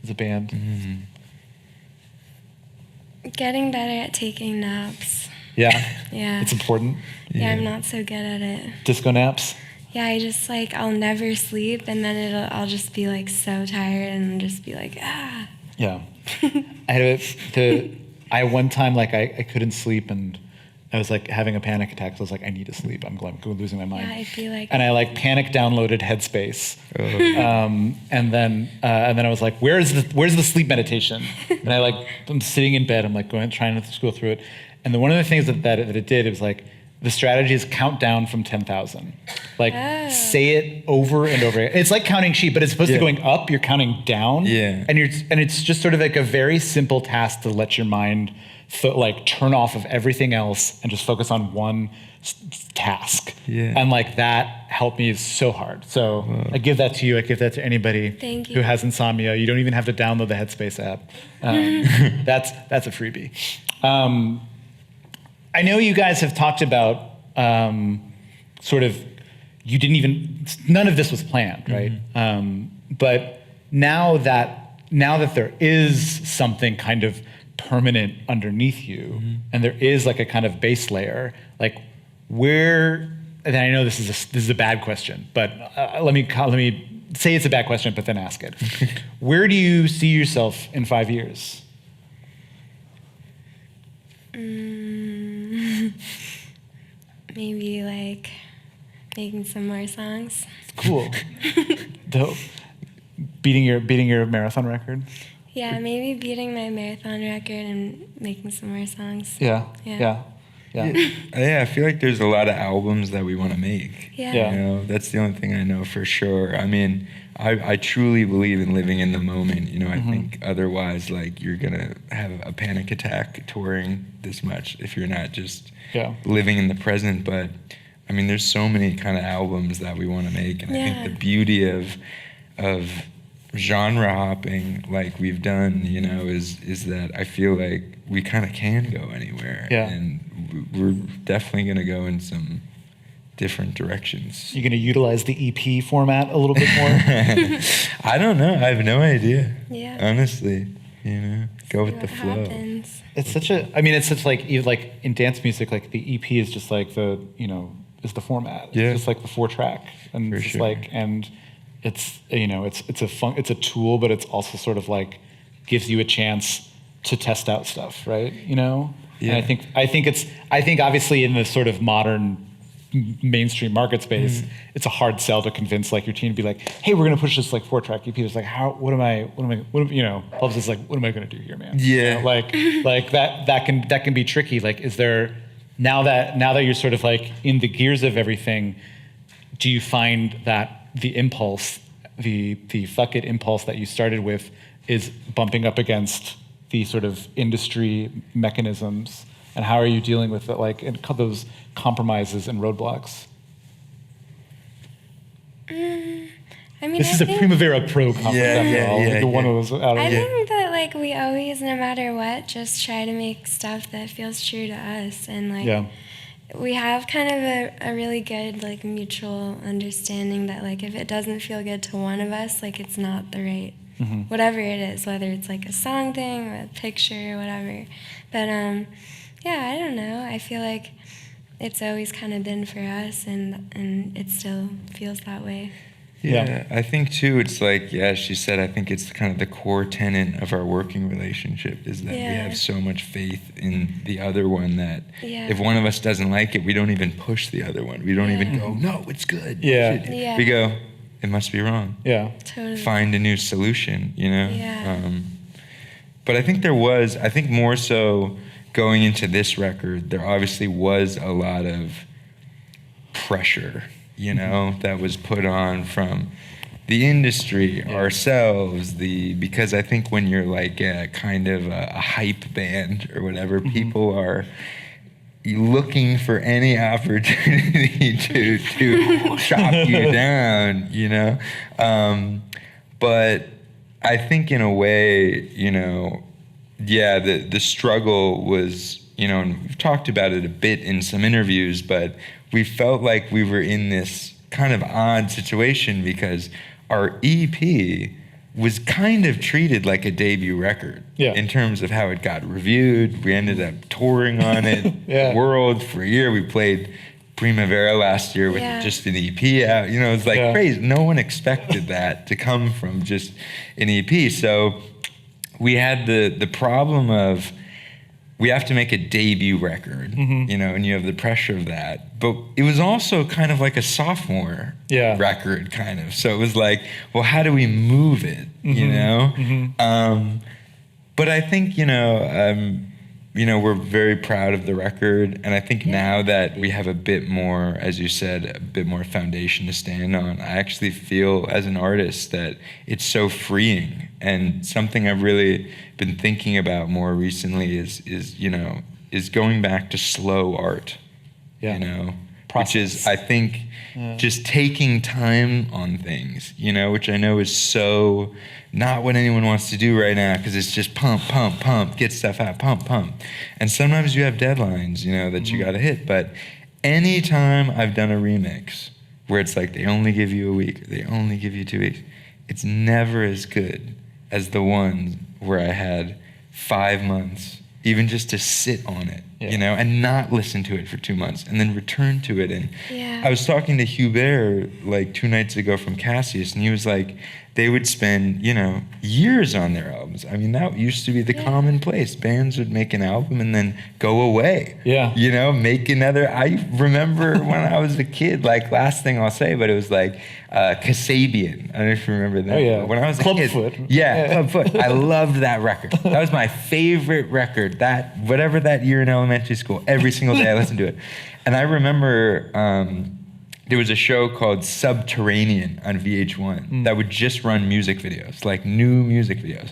as a band? Getting better at taking naps. Yeah? Yeah. It's important? Yeah, I'm not so good at it. Disco naps? Yeah, I just like, I'll never sleep, and then I'll just be like so tired and just be like, ah. Yeah. I one time, like, I couldn't sleep, and I was like having a panic attack. So I was like, I need to sleep. I'm losing my mind. Yeah, I'd be like. And I like panic downloaded Headspace, and then I was like, where's the sleep meditation? And I'm sitting in bed. I'm like trying to go through it. And one of the things that it did, it was like, the strategy is count down from 10,000. Like say it over and over. It's like counting sheep, but as opposed to going up, you're counting down. Yeah. And it's just sort of like a very simple task to let your mind like turn off of everything else and just focus on one task. Yeah. And like that helped me so hard. So I give that to you. I give that to anybody who has insomnia. You don't even have to download the Headspace app. That's a freebie. I know you guys have talked about sort of, none of this was planned, right? But now that there is something kind of permanent underneath you, and there is like a kind of base layer, like where, and I know this is a bad question, but let me say it's a bad question, but then ask it. Where do you see yourself in 5 years? Maybe like making some more songs. Cool. Dope. Beating your marathon record? Yeah, maybe beating my marathon record and making some more songs. Yeah. I feel like there's a lot of albums that we want to make. Yeah. You know, that's the only thing I know for sure. I mean, I truly believe in living in the moment. You know, I think otherwise, like, you're gonna have a panic attack touring this much if you're not just living in the present. But I mean, there's so many kind of albums that we want to make, and I think the beauty of genre hopping like we've done, you know, is that I feel like we kind of can go anywhere, and we're definitely gonna go in some different directions. You're going to utilize the EP format a little bit more? I don't know. I have no idea. Yeah. Honestly, you know, go with the flow. Happens. It's such like even like in dance music, like the EP is just like the, you know, is the format. Yeah. It's just like the 4-track, and For it's just sure. like, and it's, you know, it's a tool, but it's also sort of like gives you a chance to test out stuff, right? You know. Yeah. And I think obviously in the sort of modern mainstream market space, it's a hard sell to convince like your team to be like, hey, we're gonna push this like 4-track EP. It's like, what am I, you know, Bubs is like, what am I gonna do here, man? Yeah. You know, like that can be tricky. Like, is there, now that you're sort of like in the gears of everything, do you find that the impulse, the fuck it impulse that you started with is bumping up against the sort of industry mechanisms? And how are you dealing with it, like those compromises and roadblocks? I mean, This is a Primavera Pro conference after all. Like one of those out of I think that like we always, no matter what, just try to make stuff that feels true to us, and like we have kind of a really good like mutual understanding that like if it doesn't feel good to one of us, like it's not the right whatever it is, whether it's like a song thing or a picture or whatever. But yeah, I don't know. I feel like it's always kind of been for us, and it still feels that way. Yeah, I think too, it's like, she said, I think it's kind of the core tenet of our working relationship is that we have so much faith in the other one that if one of us doesn't like it, we don't even push the other one. We don't even go, no, it's good. Yeah. We go, it must be wrong. Yeah. Totally. Find a new solution, you know? Yeah. But I think more so going into this record, there obviously was a lot of pressure, you know, that was put on from the industry, ourselves, because I think when you're like a kind of a hype band or whatever, people are looking for any opportunity to chop you down, you know? But I think in a way, you know, the struggle was, you know, and we've talked about it a bit in some interviews, but we felt like we were in this kind of odd situation because our EP was kind of treated like a debut record in terms of how it got reviewed. We ended up touring on it, the world for a year. We played Primavera last year with just an EP out. You know, it's like crazy. No one expected that to come from just an EP. So we had the problem of we have to make a debut record, you know, and you have the pressure of that. But it was also kind of like a sophomore record, kind of. So it was like, well, how do we move it, you know? But I think, you know, we're very proud of the record. And I think now that we have a bit more, as you said, a bit more foundation to stand on, I actually feel as an artist that it's so freeing. And something I've really been thinking about more recently is going back to slow art, which is, I think, just taking time on things, which I know is so not what anyone wants to do right now, because it's just pump, pump, pump, get stuff out, pump, pump. And sometimes you have deadlines, that you got to hit. But anytime I've done a remix where it's like they only give you a week, or they only give you 2 weeks, it's never as good as the one where I had 5 months, even just to sit on it, and not listen to it for 2 months, and then return to it. And I was talking to Hubert like 2 nights ago from Cassius, and he was like, they would spend, years on their albums. I mean, that used to be the commonplace. Bands would make an album and then go away. Make another. I remember when I was a kid, like, last thing I'll say, but it was like Kasabian. I don't know if you remember that. Oh, yeah. When I was a kid. Clubfoot. Yeah, Clubfoot. I loved that record. That was my favorite record. Whatever that year in elementary school, every single day I listened to it. And I remember there was a show called Subterranean on VH1 that would just run music videos, like new music videos.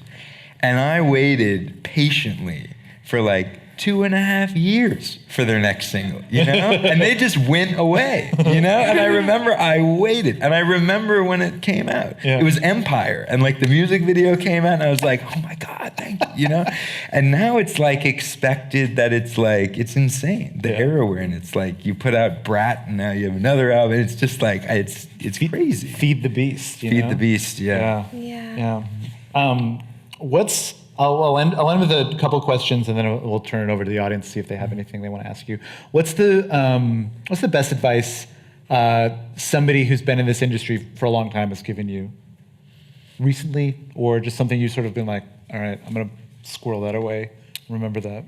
And I waited patiently for like 2.5 years for their next single, and they just went away, and I remember I waited, and I remember when it came out, it was Empire, and like the music video came out, and I was like, oh my God, thank you, and now it's like expected that it's like, it's insane, the era we're in. It's like you put out Brat, and now you have another album. It's just like, it's crazy. Feed the beast. Feed the beast, Yeah. I'll end with a couple questions, and then we'll turn it over to the audience to see if they have anything they want to ask you. What's the best advice somebody who's been in this industry for a long time has given you recently, or just something you've sort of been like, all right, I'm going to squirrel that away, remember that?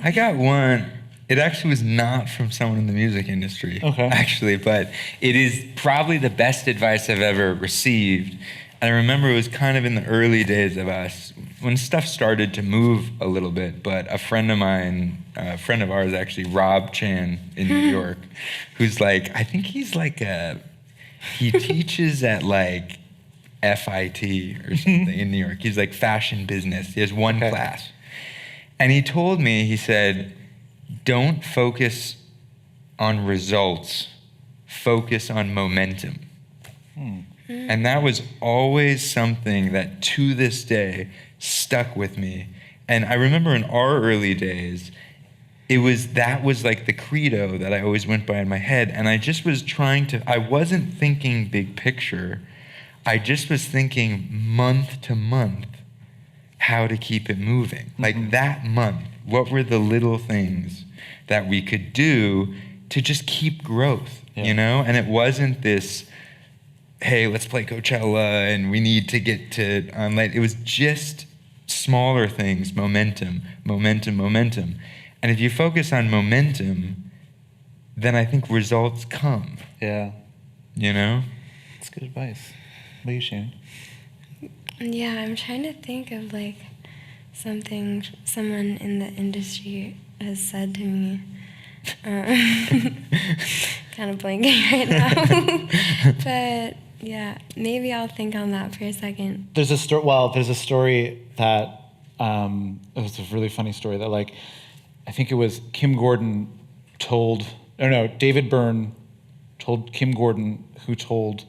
I got one. It actually was not from someone in the music industry, actually, but it is probably the best advice I've ever received. And I remember it was kind of in the early days of us, when stuff started to move a little bit, but a friend of mine, a friend of ours actually, Rob Chan in New York, who's like, I think he's like he teaches at like FIT or something in New York. He's like fashion business. He has one class. And he told me, he said, don't focus on results, focus on momentum. And that was always something that to this day stuck with me. And I remember in our early days, that was like the credo that I always went by in my head. And I just was I wasn't thinking big picture. I just was thinking month to month how to keep it moving. Like that month, what were the little things that we could do to just keep growth, And it wasn't this, hey, let's play Coachella and we need to get to online. It was just smaller things, momentum. And if you focus on momentum, then I think results come. Yeah. That's good advice. What are you, Channy? Yeah, I'm trying to think of like something someone in the industry has said to me. Kind of blanking right now. But yeah, maybe I'll think on that for a second. There's a story that it was a really funny story that, like, I think it was David Byrne told Kim Gordon, who told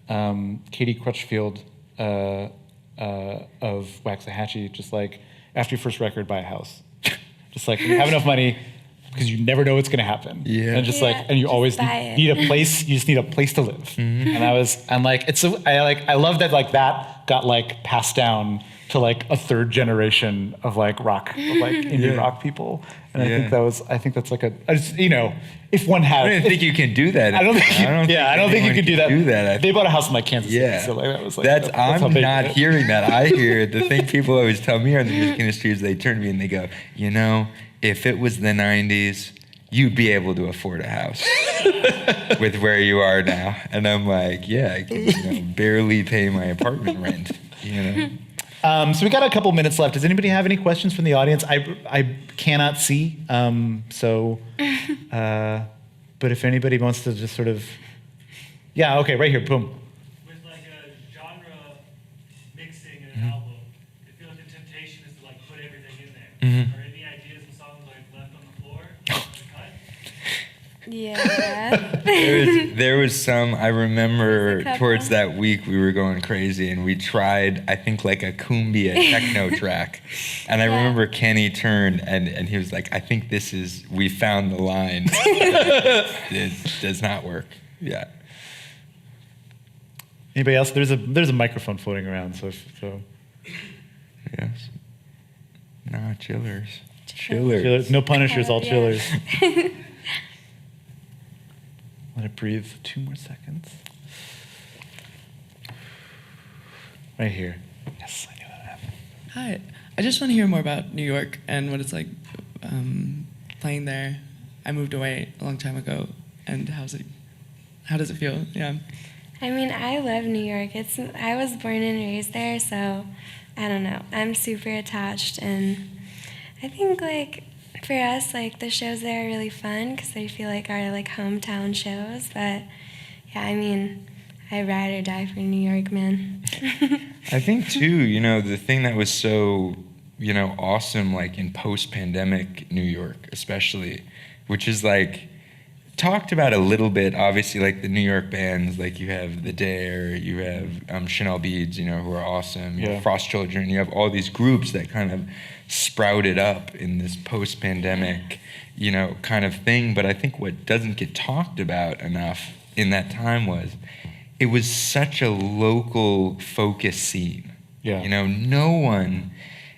Katie Crutchfield of Waxahachie, just like, after your first record, buy a house. Just like, you have enough money because you never know what's going to happen. Yeah. And and you always need a place. You just need a place to live. Mm-hmm. And I love that, like, that got like passed down to like a third generation of like rock, of like indie rock people. And I think that's like if one had. I don't think you can do that. I don't think you can do that. They bought a house in like Kansas City. Yeah. So like, that was like, I'm not hearing that. I hear the thing people always tell me in the music industry is they turn to me and they go, if it was the 90s, you'd be able to afford a house with where you are now. And I'm like, yeah, I can barely pay my apartment rent, So we got a couple minutes left. Does anybody have any questions from the audience? I cannot see, but if anybody wants to just sort of, yeah, okay, right here, boom. With like a genre mixing in an album, I feel like the temptation is to like put everything in there. Mm-hmm. Are any ideas of songs like left on the floor to cut? Yeah. There was some, I remember towards that week we were going crazy and we tried, I think like a cumbia techno track. And I remember Kenny turned and he was like, I think we found the line. It does not work. Yeah. Anybody else? There's a microphone floating around, so. Yes. Nah, chillers. Chillers. No punishers, all chillers. Let it breathe 2 more seconds. Right here. Yes, I knew that happened. Hi. I just want to hear more about New York and what it's like playing there. I moved away a long time ago, and how does it feel? Yeah. I mean, I love New York. I was born and raised there, so I don't know. I'm super attached, and I think like for us, like the shows there are really fun because they feel like our like hometown shows. But yeah, I mean, I ride or die for New York, man. I think too, the thing that was so, awesome, like in post-pandemic New York, especially, which is like talked about a little bit, obviously, like the New York bands, like you have The Dare, you have Chanel Beads, who are awesome, you have Frost Children, you have all these groups that kind of sprouted up in this post-pandemic, kind of thing. But I think what doesn't get talked about enough in that time was it was such a local focus scene. Yeah. No one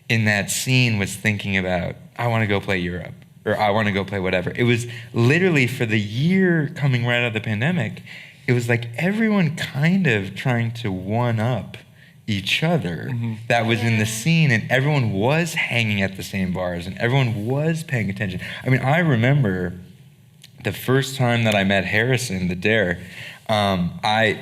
in that scene was thinking about, I want to go play Europe, or I want to go play whatever. It was literally for the year coming right out of the pandemic, it was like everyone kind of trying to one-up each other that was in the scene, and everyone was hanging at the same bars, and everyone was paying attention. I mean, I remember the first time that I met Harrison, the Dare, I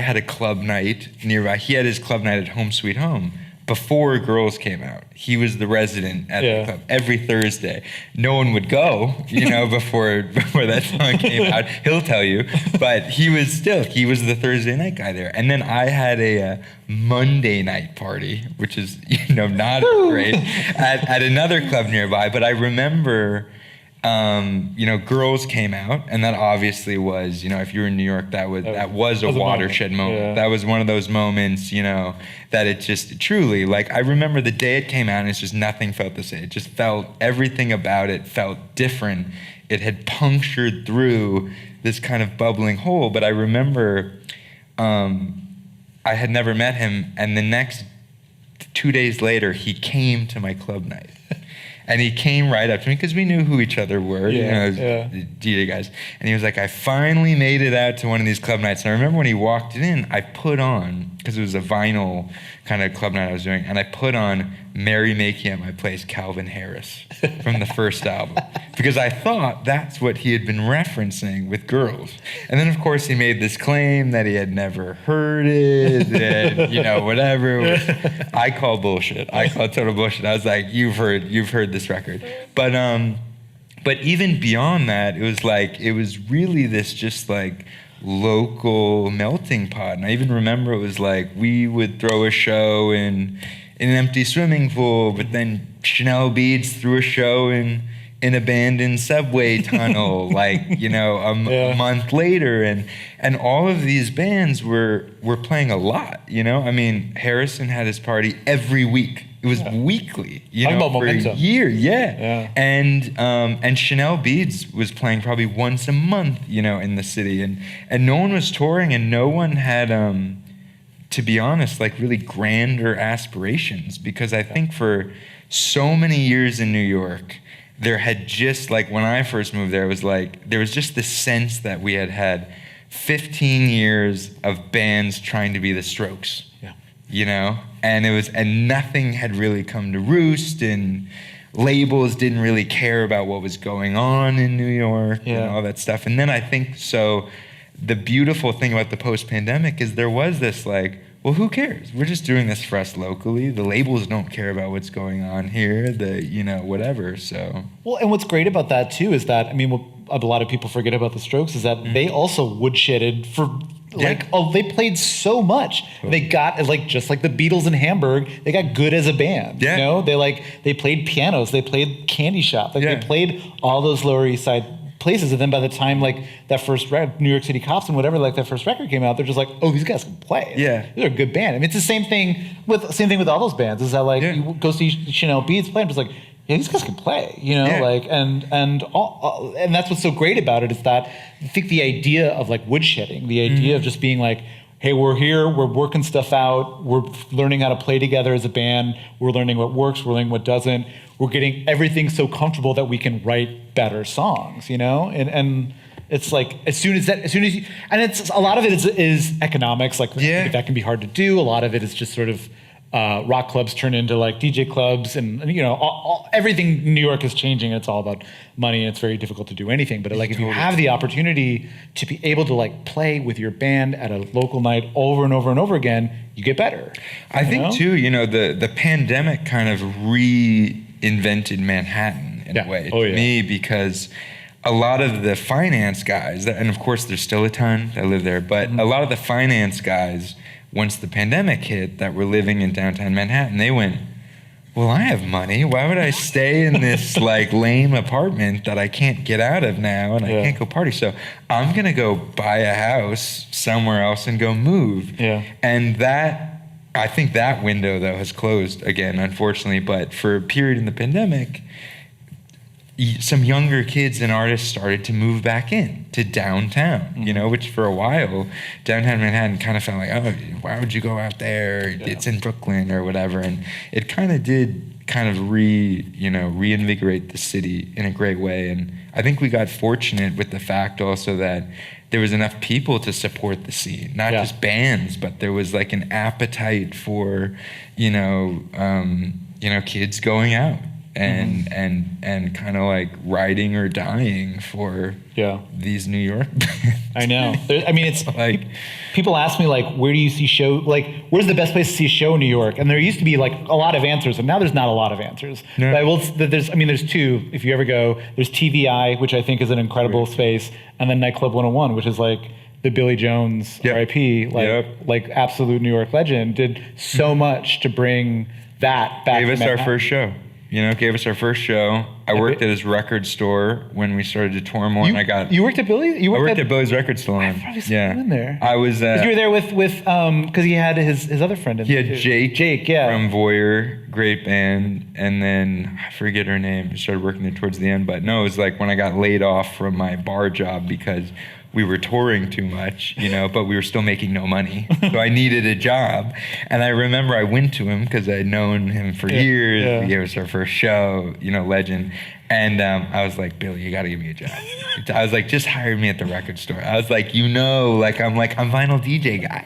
had a club night nearby. He had his club night at Home Sweet Home before Girls came out. He was the resident at the club every Thursday. No one would go, before that song came out. He'll tell you, but he was the Thursday night guy there. And then I had a Monday night party, which is not great, at another club nearby. But I remember, Girls came out, and that obviously was, if you were in New York, that was a watershed moment. Yeah. That was one of those moments, that it just truly, like, I remember the day it came out, and it's just nothing felt the same. It just felt, everything about it felt different. It had punctured through this kind of bubbling hole. But I remember I had never met him, and the next 2 days later, he came to my club night. And he came right up to me because we knew who each other were, the DJ guys. And he was like, I finally made it out to one of these club nights. And I remember when he walked in, I put on, because it was a vinyl kind of club night I was doing, and I put on Mary Makey at My Place, Calvin Harris, from the first album. Because I thought that's what he had been referencing with Girls. And then, of course, he made this claim that he had never heard it, and, whatever. I call bullshit. I call total bullshit. I was like, you've heard this record. But even beyond that, it was really this just like local melting pot. And I even remember it was like we would throw a show in an empty swimming pool, but then Chanel Beads threw a show in an abandoned subway tunnel, a month later, and all of these bands were playing a lot. I mean, Harrison had his party every week. It was weekly, for a year, And Chanel Beads was playing probably once a month, in the city, and no one was touring, and no one had, to be honest, like really grander aspirations, because I think for so many years in New York, there had just, like when I first moved there, it was like, there was just this sense that we had 15 years of bands trying to be the Strokes. And it was, and nothing had really come to roost, and labels didn't really care about what was going on in New York and all that stuff. And then I think so the beautiful thing about the post-pandemic is there was this like, well, who cares? We're just doing this for us locally. The labels don't care about what's going on here, whatever, so. Well, and what's great about that too is that, I mean, what a lot of people forget about the Strokes is that they also woodshitted for they played so much. They got just like the Beatles in Hamburg, they got good as a band. You know, they played pianos, they played Candy Shop, they played all those Lower East Side places. And then by the time that first New York City Cops and whatever, that first record came out, they're just like, oh, these guys can play. Yeah, they're a good band. I mean, it's the same thing with all those bands. Is that you go see Chanel Beats play, I'm just like, yeah, these guys can play, and that's what's so great about it is that I think the idea of woodshedding, the idea of just being like, hey, we're here, we're working stuff out, we're learning how to play together as a band, we're learning what works, we're learning what doesn't, we're getting everything so comfortable that we can write better songs, and it's like as soon as you, and it's a lot of it is economics, that can be hard to do. A lot of it is just sort of rock clubs turn into DJ clubs, and everything in New York is changing. It's all about money, and it's very difficult to do anything. But if you have the opportunity to be able to play with your band at a local night over and over and over again, you get better. I think too, the pandemic kind of reinvented Manhattan in a way to me, because a lot of the finance guys, and of course there's still a ton that live there, but a lot of the finance guys, once the pandemic hit, that were living in downtown Manhattan, they went, well, I have money. Why would I stay in this lame apartment that I can't get out of now and I can't go party? So I'm going to go buy a house somewhere else and go move. Yeah. And I think that window, though, has closed again, unfortunately. But for a period in the pandemic, some younger kids and artists started to move back in to downtown, which for a while, downtown Manhattan kind of felt like, oh, why would you go out there? Yeah. It's in Brooklyn or whatever. And it kind of did reinvigorate the city in a great way. And I think we got fortunate with the fact also that there was enough people to support the scene, not just bands, but there was an appetite for, kids going out. And kind of riding or dying for these New York bands. I know. It's people ask me where do you see show? Where's the best place to see a show in New York? And there used to be a lot of answers, and now there's not a lot of answers. No. There's two. If you ever go, there's TVI, which I think is an incredible space, and then Nightclub 101, which is the Billy Jones R.I.P. Absolute New York legend, did so much to bring that back. Gave us our first show. Gave us our first show. I worked at his record store when we started to tour more, and You worked at Billy? I worked at Billy's record salon. I probably saw you in there. I was. You were there with because he had his other friend in there. He had Jake. Jake, from Voyeur, great band, and then I forget her name. I started working there towards the end, but no, it was when I got laid off from my bar job because we were touring too much, but we were still making no money. So I needed a job. And I remember I went to him because I'd known him for years. Yeah. He gave us our first show, legend. And I was like, Billy, you got to give me a job. I was like, just hire me at the record store. I was like, I'm vinyl DJ guy.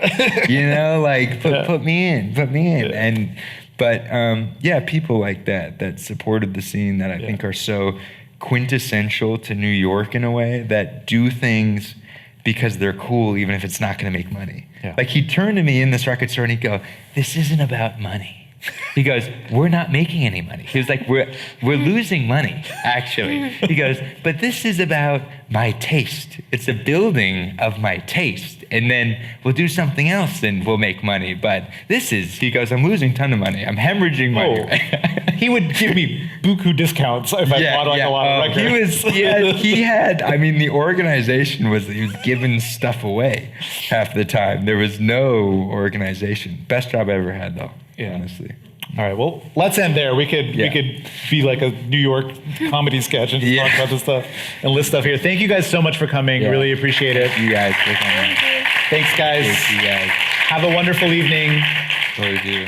Put me in. Yeah. But people like that supported the scene that I think are so quintessential to New York in a way, that do things because they're cool even if it's not going to make money. Yeah. He'd turn to me in this record store and he'd go, this isn't about money. He goes, we're not making any money. He was like, we're losing money, actually. He goes, but this is about my taste. It's a building of my taste. And then we'll do something else and we'll make money. But he goes, I'm losing a ton of money. I'm hemorrhaging money. He would give me buku discounts if I bought a lot of records. He had, the organization he was giving stuff away half the time. There was no organization. Best job I ever had, though. Yeah. Honestly. All right. Well, let's end there. We could be like a New York comedy sketch and just talk about this stuff and list stuff here. Thank you guys so much for coming. Yeah. Really appreciate it. You guys for coming. Thanks, guys. Thank you guys. Have a wonderful evening. What do we do?